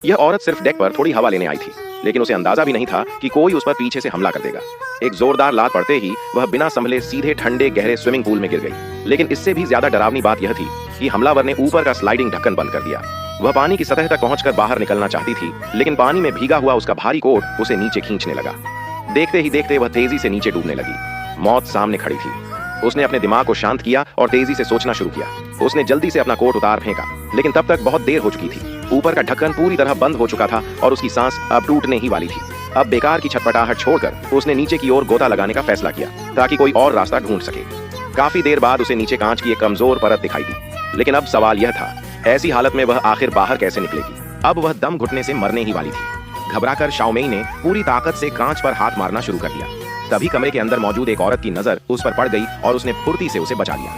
यह औरत सिर्फ डेक पर थोड़ी हवा लेने आई थी, लेकिन उसे अंदाजा भी नहीं था कि कोई उस पर पीछे से हमला कर देगा। एक जोरदार लात पड़ते ही वह बिना संभले सीधे ठंडे गहरे स्विमिंग पूल में गिर गई। लेकिन इससे भी ज्यादा डरावनी बात यह थी कि हमलावर ने ऊपर का स्लाइडिंग ढक्कन बंद कर दिया। वह पानी की सतह तक पहुंचकर बाहर निकलना चाहती थी, लेकिन पानी में भीगा हुआ उसका भारी कोट उसे नीचे खींचने लगा। देखते ही देखते वह तेजी से नीचे डूबने लगी। मौत सामने खड़ी थी। उसने अपने दिमाग को शांत किया और तेजी से सोचना शुरू किया। उसने जल्दी से अपना कोट उतार फेंका, लेकिन तब तक बहुत देर हो चुकी थी। ऊपर का ढक्कन पूरी तरह बंद हो चुका था और उसकी सांस अब टूटने ही वाली थी। अब बेकार की छटपटाहट छोड़कर उसने नीचे की ओर गोता लगाने का फैसला किया ताकि कोई और रास्ता ढूंढ सके। काफी देर बाद उसे नीचे कांच की एक कमजोर परत दिखाई दी, लेकिन अब सवाल यह था, ऐसी हालत में वह आखिर बाहर कैसे निकलेगी। अब वह दम घुटने से मरने ही वाली थी। घबराकर शाओमेई ने पूरी ताकत से कांच पर हाथ मारना शुरू कर दिया। तभी कमरे के अंदर मौजूद एक औरत की नजर उस पर पड़ गई और उसने फुर्ती से उसे बचा लिया।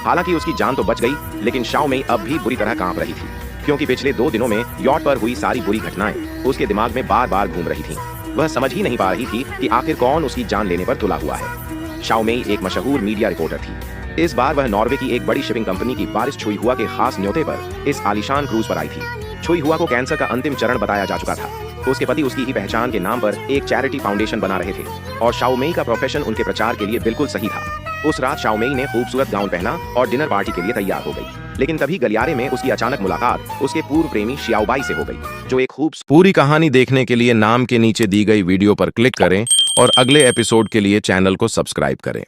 हालांकि उसकी जान तो बच गई, लेकिन शाओमेई अब भी बुरी तरह कांप रही थी, क्योंकि पिछले 2 दिनों में यॉट पर हुई सारी बुरी घटनाएं उसके दिमाग में बार बार घूम रही थीं। वह समझ ही नहीं पा रही थी कि आखिर कौन उसकी जान लेने पर तुला हुआ है। शाओमेई एक मशहूर मीडिया रिपोर्टर थी। इस बार वह नॉर्वे की एक बड़ी शिपिंग कंपनी की बारिश छुई हुआ के खास न्योते पर इस आलीशान क्रूज पर आई थी। छुई हुआ को कैंसर का अंतिम चरण बताया जा चुका था। उसके पति उसकी ही पहचान के नाम पर एक चैरिटी फाउंडेशन बना रहे थे और शाओमेई का प्रोफेशन उनके प्रचार के लिए बिल्कुल सही था। उस रात शाओमेई ने खूबसूरत गाउन पहना और डिनर पार्टी के लिए तैयार हो गई। लेकिन तभी गलियारे में उसकी अचानक मुलाकात उसके पूर्व प्रेमी शियाओबाई से हो गई, जो एक पूरी कहानी देखने के लिए नाम के नीचे दी गई वीडियो पर क्लिक करें और अगले एपिसोड के लिए चैनल को सब्सक्राइब करें।